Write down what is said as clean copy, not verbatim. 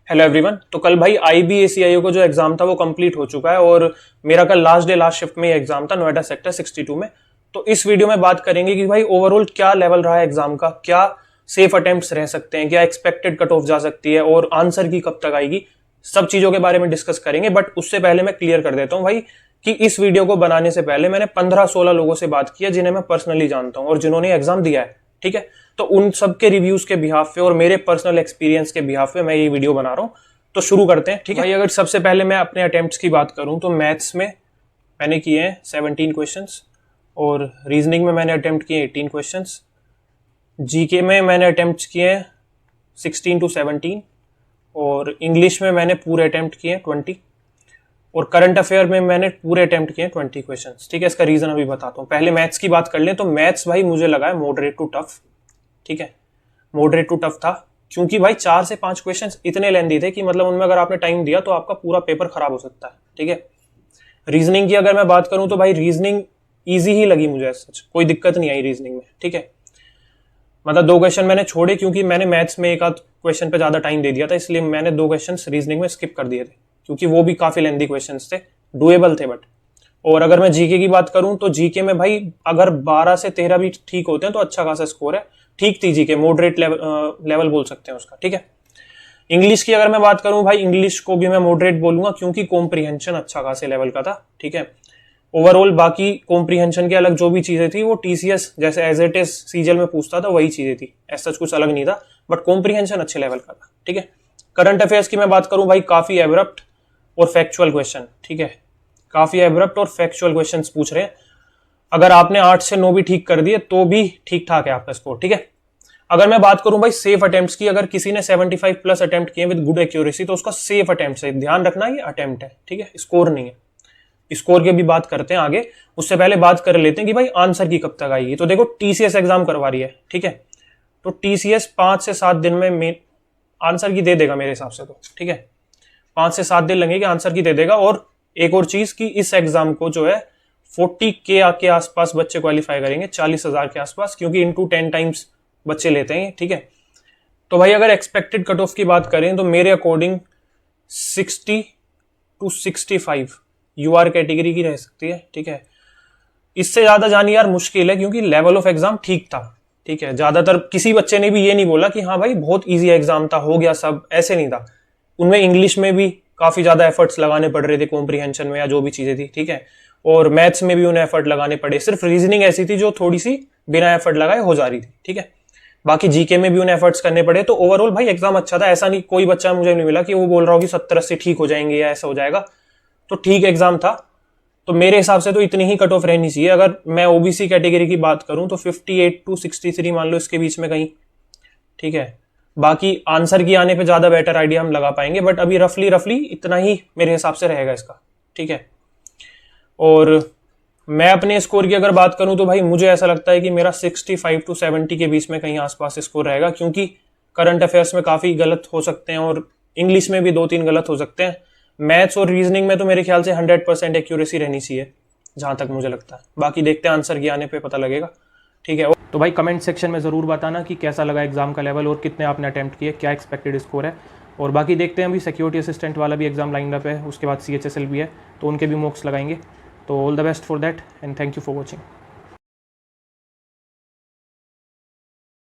Hello everyone. तो कल भाई IBACIO का जो एग्जाम था वो कंप्लीट हो चुका है और मेरा कल लास्ट शिफ्ट में ये एग्जाम था नोएडा सेक्टर 62 में। तो इस वीडियो में बात करेंगे कि भाई ओवरऑल क्या लेवल रहा है एग्जाम का, क्या सेफ अटेम्प्ट्स रह सकते हैं, क्या एक्सपेक्टेड कट ऑफ जा सकती है और आंसर की कब तक आएगी, सब चीजों के बारे में डिस्कस करेंगे। बट उससे पहले मैं क्लियर कर देता हूँ भाई कि इस वीडियो को बनाने से पहले मैंने 15-16 लोगों से बात किया जिन्हें मैं पर्सनली जानता हूँ और जिन्होंने एग्जाम दिया है। ठीक है, तो उन सबके रिव्यूज के बिहाफ पे और मेरे पर्सनल एक्सपीरियंस के बिहाफ पे मैं ये वीडियो बना रहा हूँ। तो शुरू करते हैं। ठीक है भाई, अगर सबसे पहले मैं अपने अटेम्प्ट्स की बात करूं तो मैथ्स में मैंने किए हैं 17 क्वेश्चंस और रीजनिंग में मैंने अटेम्प्ट किए 18 क्वेश्चंस। जीके में मैंने अटेम्प्ट्स किए हैं 16 to 17 और इंग्लिश में मैंने पूरे अटेम्प्ट किए हैं 20 और करंट अफेयर में मैंने पूरे अटेम्प्ट किए हैं 20 क्वेश्चंस। ठीक है, इसका रीजन अभी बताता हूँ। पहले मैथ्स की बात कर लें तो मैथ्स भाई मुझे लगा है मॉडरेट टू टफ। ठीक है, मॉडरेट टू टफ था क्योंकि भाई 4 से 5 क्वेश्चंस इतने लेंदी थे कि मतलब उनमें अगर आपने टाइम दिया तो आपका पूरा पेपर खराब हो सकता है। ठीक है, रीजनिंग की अगर मैं बात करूं तो भाई रीजनिंग इजी ही लगी मुझे, सच कोई दिक्कत नहीं आई रीजनिंग में। ठीक है, मतलब 2 क्वेश्चन मैंने छोड़े क्योंकि मैंने मैथ्स में एक आध क्वेश्चन पे ज्यादा टाइम दे दिया था, इसलिए मैंने 2 क्वेश्चन रीजनिंग में स्किप कर दिए थे क्योंकि वो भी काफी लेंदी क्वेश्चन थे, डुएबल थे। बट और अगर मैं जीके की बात करूं तो जीके में भाई अगर 12 से 13 भी ठीक होते हैं तो अच्छा खासा स्कोर है। ठीक थी जीके, मॉडरेट लेवल बोल सकते हैं उसका। ठीक है, इंग्लिश की अगर मैं बात करूं भाई इंग्लिश को भी मैं मॉडरेट बोलूंगा क्योंकि कॉम्प्रिहेंशन अच्छा खासे लेवल का था। ठीक है, ओवरऑल बाकी कॉम्प्रिहेंशन के अलग जो भी चीजें थी वो टीसीएस जैसे एज इट इज सीजीएल में पूछता था वही चीजें थी, ऐसा कुछ अलग नहीं था, बट कॉम्प्रिहेंशन अच्छे लेवल का था। ठीक है, करंट अफेयर्स की मैं बात करूं भाई काफी एब्रप्ट और फैक्चुअल क्वेश्चन। ठीक है, काफी एब्रप्ट और फैक्चुअल क्वेश्चन पूछ रहे हैं। अगर आपने 8 से 9 भी ठीक कर दिए तो भी ठीक ठाक है आपका स्कोर। ठीक है, अगर मैं बात करूं भाई सेफ अटेम्प्ट्स की, अगर किसी ने 75 प्लस अटेम्प्ट किए विद गुड एक्यूरेसी तो उसका सेफ अटेम्प्ट है। ध्यान रखना ये अटेम्प्ट है, ठीक है, स्कोर नहीं है। स्कोर की भी बात करते हैं आगे, उससे पहले बात कर लेते हैं कि भाई आंसर की कब तक आएगी। तो देखो टीसीएस एग्जाम करवा रही है। ठीक है, तो टीसीएस 5 से 7 दिन में आंसर की दे देगा मेरे हिसाब से। तो ठीक है, 5 से 7 दिन लगेंगे, आंसर की दे देगा। और एक और चीज की इस एग्जाम को जो है 40K के आसपास बच्चे क्वालिफाई करेंगे, 40,000 के आसपास, क्योंकि इनटू 10 टाइम्स बच्चे लेते हैं। ठीक है, तो भाई अगर एक्सपेक्टेड कट ऑफ की बात करें तो मेरे अकॉर्डिंग 60 to 65 यूआर कैटेगरी की रह सकती है। ठीक है, इससे ज्यादा जानी यार मुश्किल है क्योंकि लेवल ऑफ एग्जाम ठीक था। ठीक है, ज्यादातर किसी बच्चे ने भी ये नहीं बोला कि हाँ भाई बहुत इजी एग्जाम था, हो गया सब, ऐसे नहीं था। उनमें इंग्लिश में भी काफी ज्यादा एफर्ट्स लगाने पड़ रहे थे कॉम्प्रिहेंशन में या जो भी चीजें थी। ठीक है, और मैथ्स में भी उन्हें एफर्ट लगाने पड़े। सिर्फ रीजनिंग ऐसी थी जो थोड़ी सी बिना एफर्ट लगाए हो जा रही थी। ठीक है, बाकी जीके में भी उन्हें एफर्ट्स करने पड़े। तो ओवरऑल भाई एग्जाम अच्छा था, ऐसा नहीं कोई बच्चा मुझे नहीं मिला कि वो बोल रहा हो कि 70-80 ठीक हो जाएंगे या ऐसा हो जाएगा। तो ठीक एग्जाम था। तो मेरे हिसाब से तो इतनी ही कट ऑफ रहनी चाहिए। अगर मैं ओबीसी कैटेगरी की बात करूं तो 58 to 63 मान लो, इसके बीच में कहीं। ठीक है, बाकी आंसर की आने पे ज्यादा बेटर आइडिया हम लगा पाएंगे, बट अभी रफली इतना ही मेरे हिसाब से रहेगा इसका। ठीक है, और मैं अपने स्कोर की अगर बात करूं तो भाई मुझे ऐसा लगता है कि मेरा 65 to 70 के बीच में कहीं आसपास स्कोर रहेगा, क्योंकि करंट अफेयर्स में काफी गलत हो सकते हैं और इंग्लिश में भी 2-3 गलत हो सकते हैं। मैथ्स और रीजनिंग में तो मेरे ख्याल से 100% एक्यूरेसी रहनी चाहिए जहां तक मुझे लगता है। बाकी देखते हैं, आंसर की आने पे पता लगेगा। ठीक है, तो भाई कमेंट सेक्शन में ज़रूर बताना कि कैसा लगा एग्जाम का लेवल और कितने आपने अटेम्प्ट किए, क्या एक्सपेक्टेड स्कोर है। और बाकी देखते हैं, अभी सिक्योरिटी असिस्टेंट वाला भी एग्जाम लाइन अप है, उसके बाद CHSL भी है, तो उनके भी मॉक्स लगाएंगे। तो all the best for that and thank you for watching.